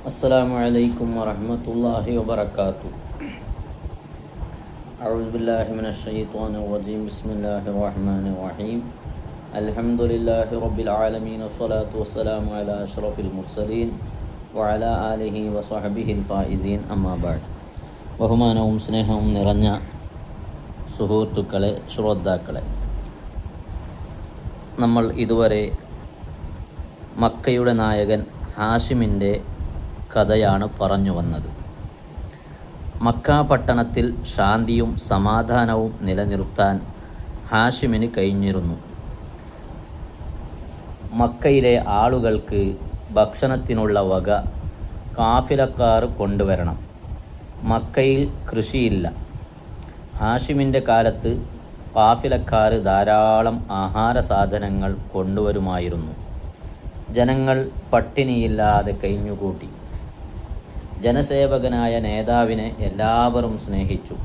السلام عليكم ورحمة الله وبركاته. أعوذ بالله من الشيطان الرجيم. بسم الله الرحمن الرحيم. الحمد لله رب العالمين والصلاة والسلام على أشرف المرسلين وعلى آله وصحبه الفائزين. أما بعد. ബഹുമാനവും സ്നേഹവും നിറഞ്ഞ സുഹൃത്തുക്കളെ, ശ്രോതാക്കളെ, നമ്മൾ ഇതുവരെ മക്കയുടെ നായകൻ ഹാഷിമിൻ്റെ കഥയാണ് പറഞ്ഞു വന്നത്. മക്ക പട്ടണത്തിൽ ശാന്തിയും സമാധാനവും നിലനിർത്താൻ ഹാഷിമിന് കഴിഞ്ഞിരുന്നു. മക്കയിലെ ആളുകൾക്ക് ഭക്ഷണത്തിനുള്ള വക കാഫിലക്കാർ കൊണ്ടുവരണം. മക്കയിൽ കൃഷിയില്ല. ഹാഷിമിൻ്റെ കാലത്ത് കാഫിലക്കാർ ധാരാളം ആഹാര സാധനങ്ങൾ കൊണ്ടുവരുമായിരുന്നു. ജനങ്ങൾ പട്ടിണിയില്ലാതെ കഴിഞ്ഞുകൂട്ടി. ജനസേവകനായ നേതാവിനെ എല്ലാവരും സ്നേഹിച്ചു.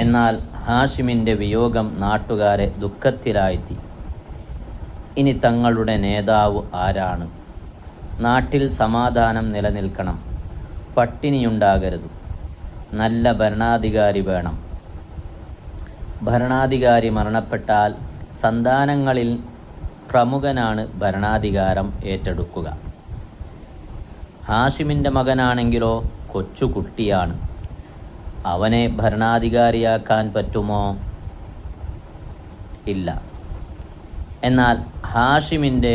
എന്നാൽ ഹാഷിമിൻ്റെ വിയോഗം നാട്ടുകാരെ ദുഃഖത്തിലാഴ്ത്തി. ഇനി തങ്ങളുടെ നേതാവ് ആരാണ്? നാട്ടിൽ സമാധാനം നിലനിൽക്കണം, പട്ടിണിയുണ്ടാകരുത്, നല്ല ഭരണാധികാരി വേണം. ഭരണാധികാരി മരണപ്പെട്ടാൽ സന്താനങ്ങളിൽ പ്രമുഖനാണ് ഭരണാധികാരം ഏറ്റെടുക്കുക. ഹാഷിമിൻ്റെ മകനാണെങ്കിലോ കൊച്ചുകുട്ടിയാണ്. അവനെ ഭരണാധികാരിയാക്കാൻ പറ്റുമോ? ഇല്ല. എന്നാൽ ഹാഷിമിൻ്റെ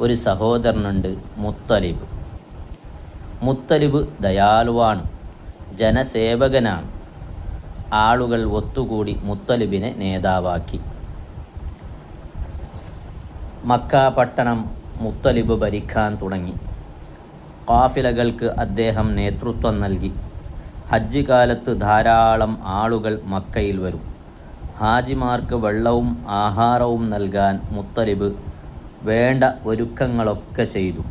ഒരു സഹോദരനുണ്ട്, മുത്തലിബ്. മുത്തലിബ് ദയാലുവാണ്, ജനസേവകനാണ്. ആളുകൾ ഒത്തുകൂടി മുത്തലിബിനെ നേതാവാക്കി. മക്ക പട്ടണം മുത്തലിബ് ഭരിക്കാൻ തുടങ്ങി. ഖാഫിലകൾക്ക് അദ്ദേഹം നേതൃത്വം നൽകി. ഹജ്ജ് കാലത്ത് ധാരാളം ആളുകൾ മക്കയിൽ വരും. ഹാജിമാർക്ക് വെള്ളവും ആഹാരവും നൽകാൻ മുത്തലിബ് വേണ്ട ഒരുക്കങ്ങളൊക്കെ ചെയ്തു.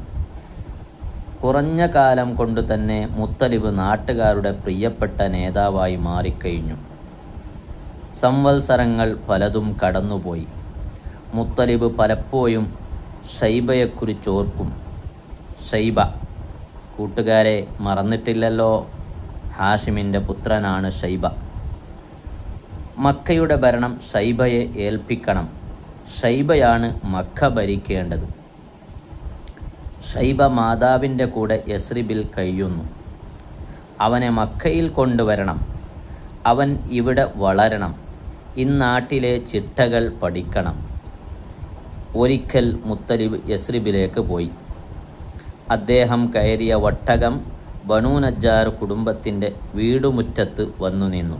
കുറഞ്ഞ കാലം കൊണ്ട് തന്നെ മുത്തലിബ് നാട്ടുകാരുടെ പ്രിയപ്പെട്ട നേതാവായി മാറിക്കഴിഞ്ഞു. സംവത്സരങ്ങൾ പലതും കടന്നുപോയി. മുത്തലിബ് പലപ്പോഴും ഷൈബയെക്കുറിച്ചോർക്കും. ഷൈബ, കൂട്ടുകാരെ മറന്നിട്ടില്ലല്ലോ, ഹാഷിമിൻ്റെ പുത്രനാണ് ഷൈബ. മക്കയുടെ ഭരണം ഷൈബയെ ഏൽപ്പിക്കണം. ഷൈബയാണ് മക്ക ഭരിക്കേണ്ടത്. ഷൈബ മാതാവിൻ്റെ കൂടെ യസ്രിബിൽ കഴിയുന്നു. അവനെ മക്കയിൽ കൊണ്ടുവരണം. അവൻ ഇവിടെ വളരണം. ഇന്നാട്ടിലെ ചിട്ടകൾ പഠിക്കണം. ഒരിക്കൽ മുത്തലിബ് യസ്രിബിലേക്ക് പോയി. അദ്ദേഹം കയറിയ ഒട്ടകം ബനൂ നജ്ജാർ കുടുംബത്തിൻ്റെ വീടുമുറ്റത്ത് വന്നു നിന്നു.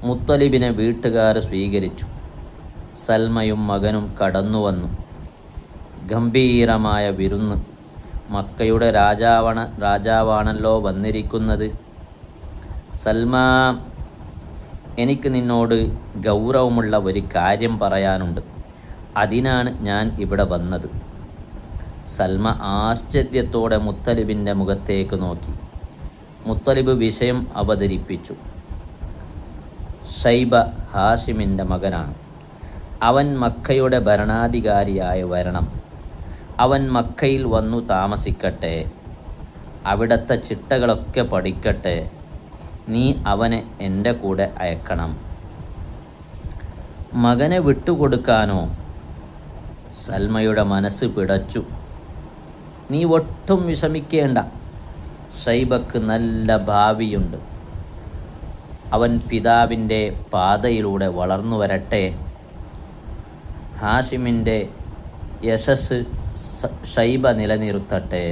മുത്തലിബിനെ വീട്ടുകാർ സ്വീകരിച്ചു. സൽമയും മകനും കടന്നു വന്നു. ഗംഭീരമായ വിരുന്ന്. മക്കയുടെ രാജാവാണല്ലോ വന്നിരിക്കുന്നത്. സൽമാ, എനിക്ക് നിന്നോട് ഗൗരവമുള്ള ഒരു കാര്യം പറയാനുണ്ട്. അതിനാണ് ഞാൻ ഇവിടെ വന്നത്. സൽമ ആശ്ചര്യത്തോടെ മുത്തലിബിൻ്റെ മുഖത്തേക്ക് നോക്കി. മുത്തലിബ് വിഷയം അവതരിപ്പിച്ചു. ഷൈബ ഹാഷിമിൻ്റെ മകനാണ്. അവൻ മക്കയുടെ ഭരണാധികാരിയായി വരണം. അവൻ മക്കയിൽ വന്നു താമസിക്കട്ടെ. അവിടുത്തെ ചിട്ടകളൊക്കെ പഠിക്കട്ടെ. നീ അവനെ എൻ്റെ കൂടെ അയക്കണം. മകനെ വിട്ടുകൊടുക്കാനോ? സൽമയുടെ മനസ്സ് പിടച്ചു. നീ ഒട്ടും വിഷമിക്കേണ്ട. ഷൈബക്ക് നല്ല ഭാവിയുണ്ട്. അവൻ പിതാവിൻ്റെ പാതയിലൂടെ വളർന്നു വരട്ടെ. ഹാഷിമിൻ്റെ യശസ് ഷൈബ നിലനിർത്തട്ടെ.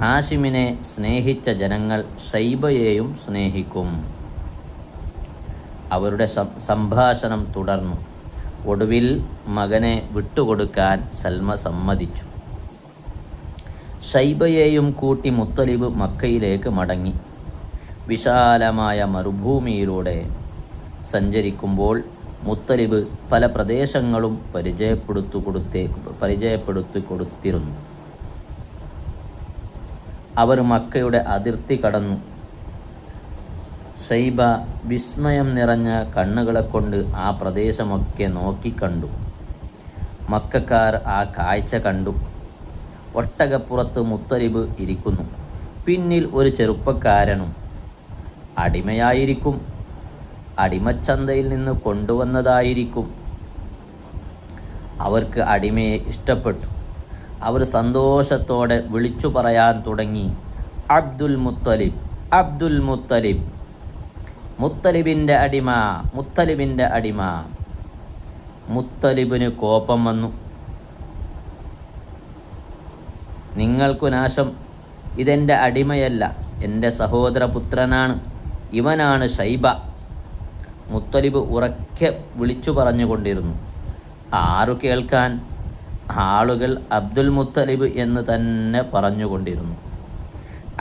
ഹാഷിമിനെ സ്നേഹിച്ച ജനങ്ങൾ ഷൈബയെയും സ്നേഹിക്കും. അവരുടെ സംഭാഷണം തുടർന്നു. ഒടുവിൽ മകനെ വിട്ടുകൊടുക്കാൻ സൽമ സമ്മതിച്ചു. ഷൈബയെയും കൂട്ടി മുത്തലിബ് മക്കയിലേക്ക് മടങ്ങി. വിശാലമായ മരുഭൂമിയിലൂടെ സഞ്ചരിക്കുമ്പോൾ മുത്തലിബ് പല പ്രദേശങ്ങളും പരിചയപ്പെടുത്തി കൊടുത്തിരുന്നു. അവർ മക്കയുടെ അതിർത്തി കടന്നു. ഷൈബ വിസ്മയം നിറഞ്ഞ കണ്ണുകളെ കൊണ്ട് ആ പ്രദേശമൊക്കെ നോക്കിക്കണ്ടു. മക്കക്കാർ ആ കാഴ്ച കണ്ടു. ഒട്ടകപ്പുറത്ത് മുത്തലിബ് ഇരിക്കുന്നു. പിന്നിൽ ഒരു ചെറുപ്പക്കാരനും. അടിമയായിരിക്കും, അടിമച്ചന്തയിൽ നിന്ന് കൊണ്ടുവന്നതായിരിക്കും. അവർക്ക് അടിമയെ ഇഷ്ടപ്പെട്ടു. അവർ സന്തോഷത്തോടെ വിളിച്ചു പറയാൻ തുടങ്ങി, അബ്ദുൽ മുത്തലിബ്, അബ്ദുൽ മുത്തലിബ്, മുത്തലിബിൻ്റെ അടിമ, മുത്തലിബിൻ്റെ അടിമ. മുത്തലിബിന് കോപം വന്നു. നിങ്ങൾക്കു നാശം, ഇതെൻ്റെ അടിമയല്ല, എൻ്റെ സഹോദരപുത്രനാണ്, ഇവനാണ് ഷൈബ. മുത്തലിബ് ഉറക്കെ വിളിച്ചു പറഞ്ഞുകൊണ്ടിരുന്നു. ആരു കേൾക്കാൻ? ആളുകൾ അബ്ദുൽ മുത്തലിബ് എന്ന് തന്നെ പറഞ്ഞുകൊണ്ടിരുന്നു.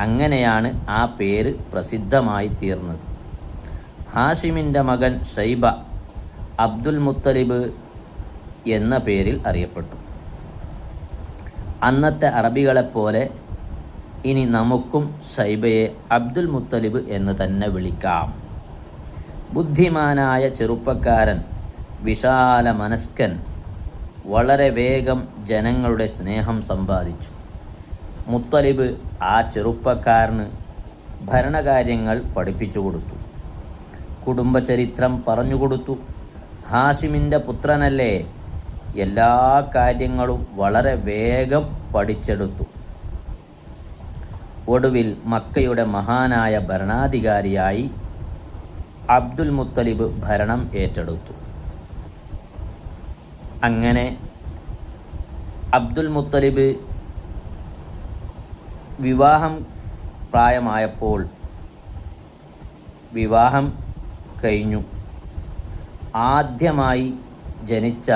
അങ്ങനെയാണ് ആ പേര് പ്രസിദ്ധമായി തീർന്നത്. ഹാഷിമിൻ്റെ മകൻ ഷൈബ അബ്ദുൽ മുത്തലിബ് എന്ന പേരിൽ അറിയപ്പെട്ടു. അന്നത്തെ അറബികളെപ്പോലെ ഇനി നമുക്കും ഷൈബയെ അബ്ദുൽ മുത്തലിബ് എന്ന് തന്നെ വിളിക്കാം. ബുദ്ധിമാനായ ചെറുപ്പക്കാരൻ, വിശാല മനസ്കൻ, വളരെ വേഗം ജനങ്ങളുടെ സ്നേഹം സമ്പാദിച്ചു. മുത്തലിബ് ആ ചെറുപ്പക്കാരന് ഭരണകാര്യങ്ങൾ പഠിപ്പിച്ചു കൊടുത്തു, കുടുംബചരിത്രം പറഞ്ഞുകൊടുത്തു. ഹാഷിമിൻ്റെ പുത്രനല്ലേ, എല്ലാ കാര്യങ്ങളും വളരെ വേഗം പഠിച്ചെടുത്തു. ഒടുവിൽ മക്കയുടെ മഹാനായ ഭരണാധികാരിയായി അബ്ദുൽ മുത്തലിബ് ഭരണം ഏറ്റെടുത്തു. അങ്ങനെ അബ്ദുൽ മുത്തലിബ് വിവാഹം പ്രായമായപ്പോൾ വിവാഹം കഴിഞ്ഞു. ആദ്യമായി ജനിച്ച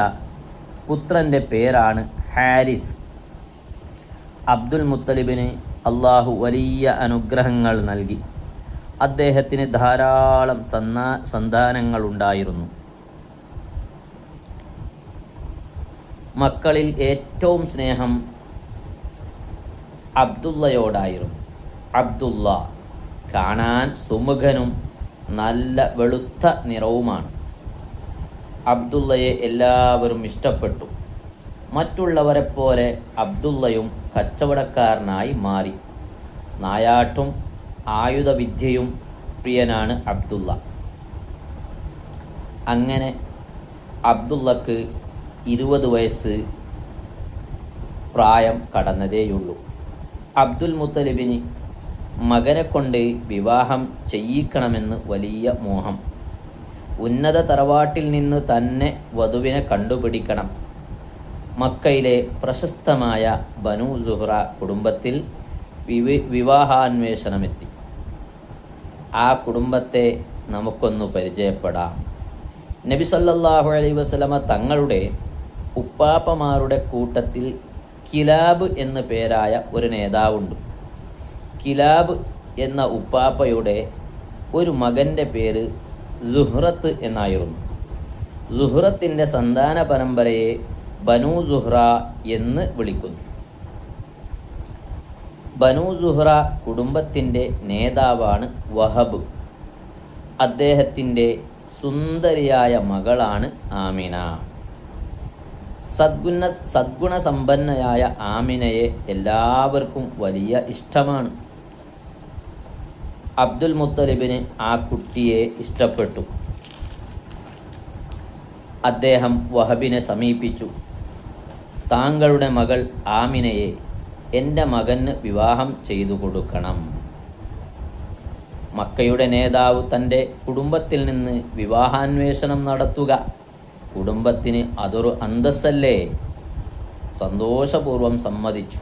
പുത്രൻ്റെ പേരാണ് ഹാരിസ്. അബ്ദുൽ മുത്തലിബിന് അള്ളാഹു വലിയ അനുഗ്രഹങ്ങൾ നൽകി. അദ്ദേഹത്തിന് ധാരാളം സന്താനങ്ങളുണ്ടായിരുന്നു. മക്കളിൽ ഏറ്റവും സ്നേഹം അബ്ദുള്ളയോടായിരുന്നു. അബ്ദുള്ള കാണാൻ സുമുഖനും നല്ല വെളുത്ത നിറവുമാണ്. അബ്ദുള്ളയെ എല്ലാവരും ഇഷ്ടപ്പെട്ടു. മറ്റുള്ളവരെ പോലെ അബ്ദുള്ളയും കച്ചവടക്കാരനായി മാറി. നായാട്ടും ആയുധവിദ്യയും പ്രിയനാണ് അബ്ദുള്ള. അങ്ങനെ അബ്ദുള്ളക്ക് 20 വയസ്സ് പ്രായം കടന്നതേയുള്ളൂ. അബ്ദുൽ മുത്തലിബിന് മകനെ കൊണ്ട് വിവാഹം ചെയ്യിക്കണമെന്ന് വലിയ മോഹം. ഉന്നത തറവാട്ടിൽ നിന്ന് തന്നെ വധുവിനെ കണ്ടുപിടിക്കണം. മക്കയിലെ പ്രശസ്തമായ ബനു സുഹ്റ കുടുംബത്തിൽ വിവാഹാന്വേഷണമെത്തി. ആ കുടുംബത്തെ നമുക്കൊന്ന് പരിചയപ്പെടാം. നബി സല്ലല്ലാഹു അലൈഹി വസല്ലമ തങ്ങളുടെ ഉപ്പാപ്പമാരുടെ കൂട്ടത്തിൽ കിലാബ് എന്ന പേരായ ഒരു നേതാവുണ്ട്. കിലാബ് എന്ന ഉപ്പാപ്പയുടെ ഒരു മകൻ്റെ പേര് സുഹ്റത്ത് എന്നായിരുന്നു. സുഹ്റത്തിൻ്റെ സന്താന പരമ്പരയെ ബനു സുഹ്റ എന്ന് വിളിക്കുന്നു. ബനു സുഹ്റ കുടുംബത്തിൻ്റെ നേതാവാണ് വഹബ്. അദ്ദേഹത്തിൻ്റെ സുന്ദരിയായ മകളാണ് ആമിന. സദ്ഗുണസമ്പന്നയായ ആമിനയെ എല്ലാവർക്കും വലിയ ഇഷ്ടമാണ്. അബ്ദുൽ മുത്തലിബിന് ആ കുട്ടിയെ ഇഷ്ടപ്പെട്ടു. അദ്ദേഹം വഹബിനെ സമീപിച്ചു. താങ്കളുടെ മകൾ ആമിനയെ എൻ്റെ മകന് വിവാഹം ചെയ്തു കൊടുക്കണം. മക്കയുടെ നേതാവ് തൻ്റെ കുടുംബത്തിൽ നിന്ന് വിവാഹാന്വേഷണം നടത്തുക കുടുംബത്തിന് അതൊരു അന്തസ്സല്ലേ. സന്തോഷപൂർവ്വം സമ്മതിച്ചു.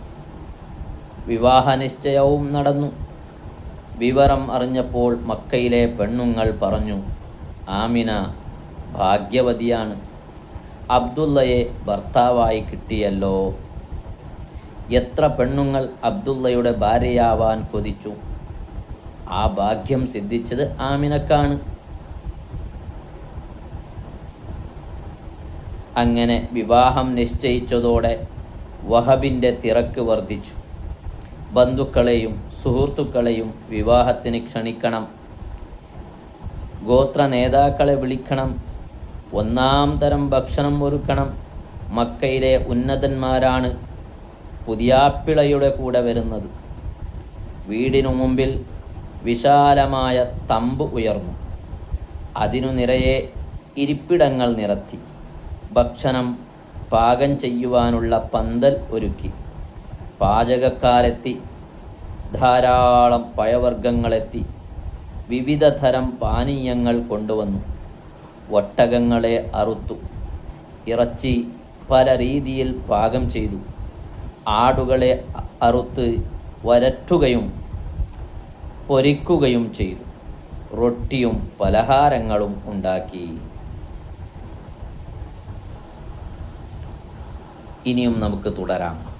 വിവാഹ നിശ്ചയവും നടന്നു. വിവരം അറിഞ്ഞപ്പോൾ മക്കയിലെ പെണ്ണുങ്ങൾ പറഞ്ഞു, ആമിന ഭാഗ്യവതിയാണ്, അബ്ദുള്ളയെ ഭർത്താവായി കിട്ടിയല്ലോ. എത്ര പെണ്ണുങ്ങൾ അബ്ദുള്ളയുടെ ഭാര്യയാവാൻ കൊതിച്ചു. ആ ഭാഗ്യം സിദ്ധിച്ചത് ആമിനക്കാണ്. അങ്ങനെ വിവാഹം നിശ്ചയിച്ചതോടെ വഹബിൻ്റെ തിരക്ക് വർദ്ധിച്ചു. ബന്ധുക്കളെയും സുഹൃത്തുക്കളെയും വിവാഹത്തിന് ക്ഷണിക്കണം. ഗോത്ര നേതാക്കളെ വിളിക്കണം. 1-ാം തരം ഭക്ഷണം ഒരുക്കണം. മക്കയിലെ ഉന്നതന്മാരാണ്. പുതിയാപ്പിളയുടെ കൂടെ വരുന്നത്. വീടിനു മുമ്പിൽ വിശാലമായ തമ്പ് ഉയർന്നു. അതിനു നിറയെ ഇരിപ്പിടങ്ങൾ നിരത്തി. ഭക്ഷണം പാകം ചെയ്യുവാനുള്ള പന്തൽ ഒരുക്കി. പാചകക്കാരെത്തി. ധാരാളം പഴവർഗ്ഗങ്ങളെത്തി. വിവിധ തരം പാനീയങ്ങൾ കൊണ്ടുവന്നു. ഒട്ടകങ്ങളെ അറുത്തു. ഇറച്ചി പല രീതിയിൽ പാകം ചെയ്തു. ആടുകളെ അറുത്ത് വരട്ടുകയും പൊരിക്കുകയും ചെയ്തു. റൊട്ടിയും പലഹാരങ്ങളും ഉണ്ടാക്കി. ഇനിയും നമുക്ക് തുടരാം.